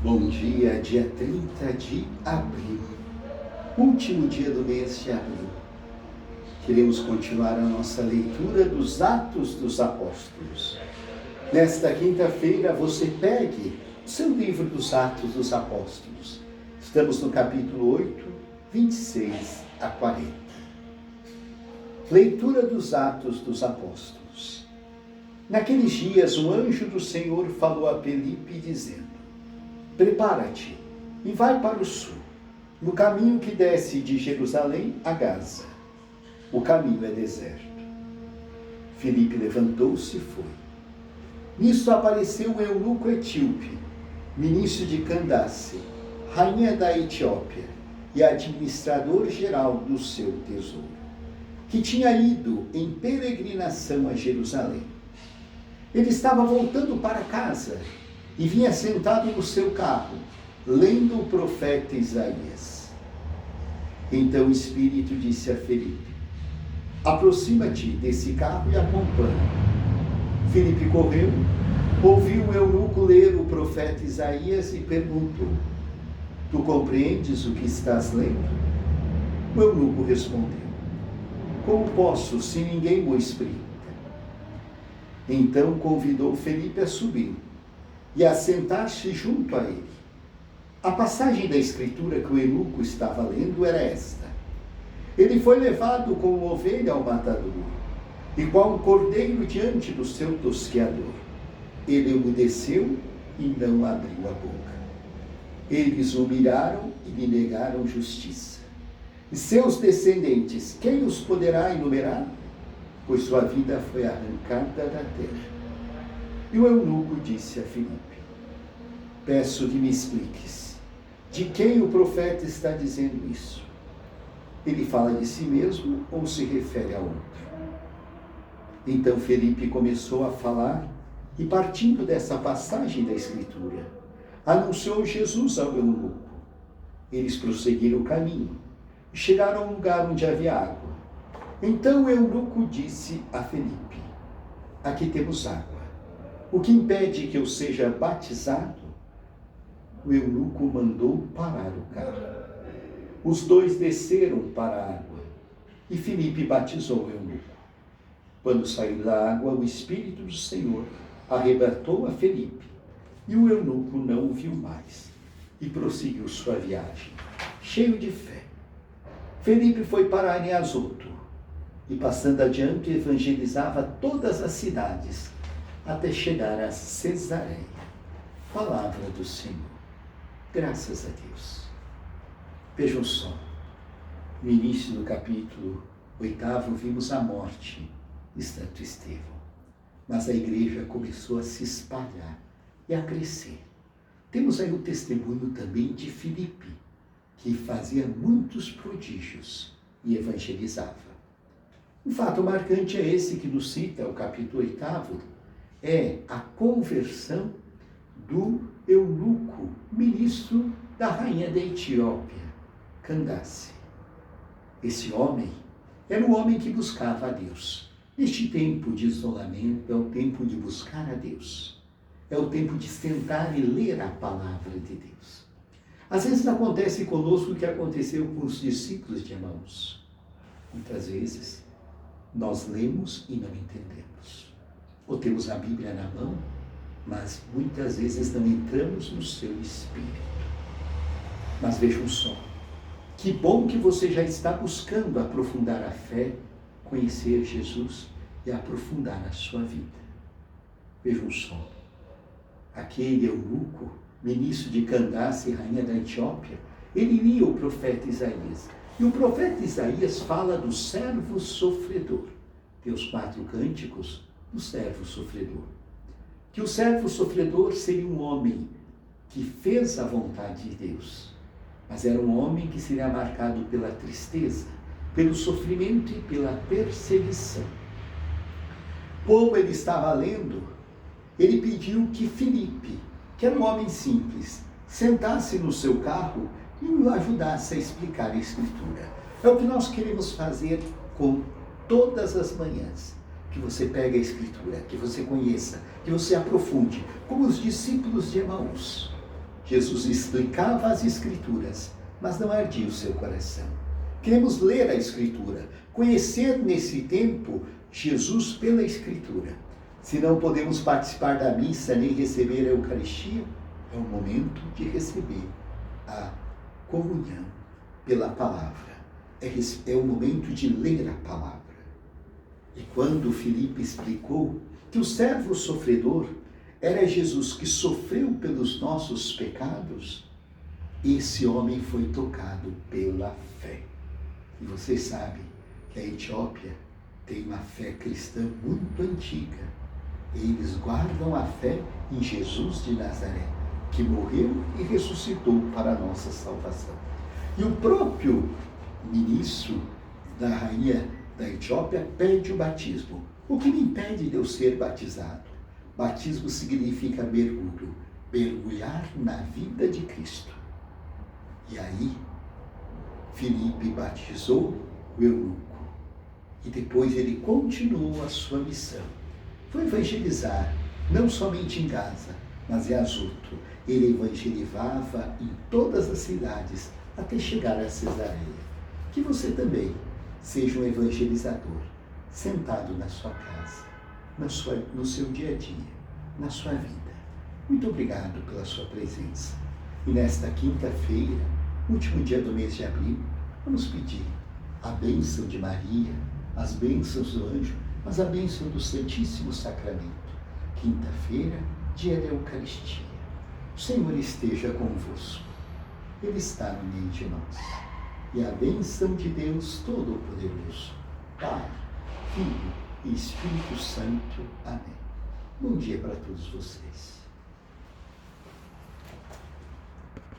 Bom dia, dia 30 de abril, último dia do mês de abril. Queremos continuar a nossa leitura dos Atos dos Apóstolos. Nesta quinta-feira, você pegue o seu livro dos Atos dos Apóstolos. Estamos no capítulo 8, 26 a 40. Leitura dos Atos dos Apóstolos. Naqueles dias, um anjo do Senhor falou a Felipe, dizendo: prepara-te e vai para o sul, no caminho que desce de Jerusalém a Gaza. O caminho é deserto. Felipe levantou-se e foi. Nisto apareceu o eunuco etíope, ministro de Candace, rainha da Etiópia e administrador geral do seu tesouro, que tinha ido em peregrinação a Jerusalém. Ele estava voltando para casa e vinha sentado no seu carro, lendo o profeta Isaías. Então o Espírito disse a Felipe: aproxima-te desse carro e acompanha. Felipe correu, ouviu o eunuco ler o profeta Isaías e perguntou: tu compreendes o que estás lendo? O eunuco respondeu: como posso, se ninguém o explica? Então convidou Felipe a subir e a sentar-se junto a ele. A passagem da escritura que o eunuco estava lendo era esta: ele foi levado como ovelha ao matadouro, e qual um cordeiro diante do seu tosqueador. Ele obedeceu e não abriu a boca. Eles o humilharam e lhe negaram justiça. E seus descendentes, quem os poderá enumerar? Pois sua vida foi arrancada da terra. E o eunuco disse a Felipe: peço que me expliques, de quem o profeta está dizendo isso? Ele fala de si mesmo ou se refere a outro? Então Felipe começou a falar e, partindo dessa passagem da Escritura, anunciou Jesus ao eunuco. Eles prosseguiram o caminho e chegaram a um lugar onde havia água. Então o eunuco disse a Felipe: aqui temos água. O que impede que eu seja batizado? O eunuco mandou parar o carro. Os dois desceram para a água e Felipe batizou o eunuco. Quando saiu da água, o Espírito do Senhor arrebatou a Felipe e o eunuco não o viu mais e prosseguiu sua viagem, cheio de fé. Felipe foi parar em Azoto e, passando adiante, evangelizava todas as cidades até chegar a Cesareia. Palavra do Senhor. Graças a Deus. Vejam só, no início do capítulo 8, vimos a morte de Santo Estevão. Mas a igreja começou a se espalhar e a crescer. Temos aí o testemunho também de Filipe, que fazia muitos prodígios e evangelizava. Um fato marcante é esse que nos cita o capítulo 8, é a conversão do eunuco, ministro da rainha da Etiópia, Candace. Esse homem era um homem que buscava a Deus. Neste tempo de isolamento, é o tempo de buscar a Deus. É o tempo de sentar e ler a palavra de Deus. Às vezes acontece conosco o que aconteceu com os discípulos de Emaús. Muitas vezes nós lemos e não entendemos. Ou temos a Bíblia na mão, mas muitas vezes não entramos no seu espírito. Mas vejam só, que bom que você já está buscando aprofundar a fé, conhecer Jesus e aprofundar a sua vida. Vejam só, aquele eunuco, ministro de Candace, rainha da Etiópia, ele lia o profeta Isaías. E o profeta Isaías fala do servo sofredor. Tem os 4 cânticos do servo sofredor. Que o servo sofredor seria um homem que fez a vontade de Deus, mas era um homem que seria marcado pela tristeza, pelo sofrimento e pela perseguição. Como ele estava lendo, ele pediu que Filipe, que era um homem simples, sentasse no seu carro e o ajudasse a explicar a Escritura. É o que nós queremos fazer com todas as manhãs. Que você pegue a Escritura, que você conheça, que você aprofunde, como os discípulos de Emaús. Jesus explicava as Escrituras, mas não ardia o seu coração. Queremos ler a Escritura, conhecer nesse tempo Jesus pela Escritura. Se não podemos participar da missa nem receber a Eucaristia, é o momento de receber a comunhão pela palavra. É o momento de ler a palavra. E quando Filipe explicou que o servo sofredor era Jesus que sofreu pelos nossos pecados, esse homem foi tocado pela fé. E vocês sabem que a Etiópia tem uma fé cristã muito antiga. Eles guardam a fé em Jesus de Nazaré, que morreu e ressuscitou para a nossa salvação. E o próprio ministro da rainha da Etiópia pede o batismo. O que me impede de eu ser batizado? Batismo significa mergulho, mergulhar na vida de Cristo. E aí, Filipe batizou o eunuco. E depois ele continuou a sua missão. Foi evangelizar, não somente em Gaza, mas em Azoto. Ele evangelizava em todas as cidades, até chegar a Cesareia. Que você também seja um evangelizador, sentado na sua casa, no seu dia a dia, na sua vida. Muito obrigado pela sua presença. E nesta quinta-feira, último dia do mês de abril, vamos pedir a bênção de Maria, as bênçãos do anjo, mas a bênção do Santíssimo Sacramento. Quinta-feira, dia da Eucaristia. O Senhor esteja convosco. Ele está no meio de nós. E a bênção de Deus Todo-Poderoso, Pai, Filho e Espírito Santo. Amém. Bom dia para todos vocês.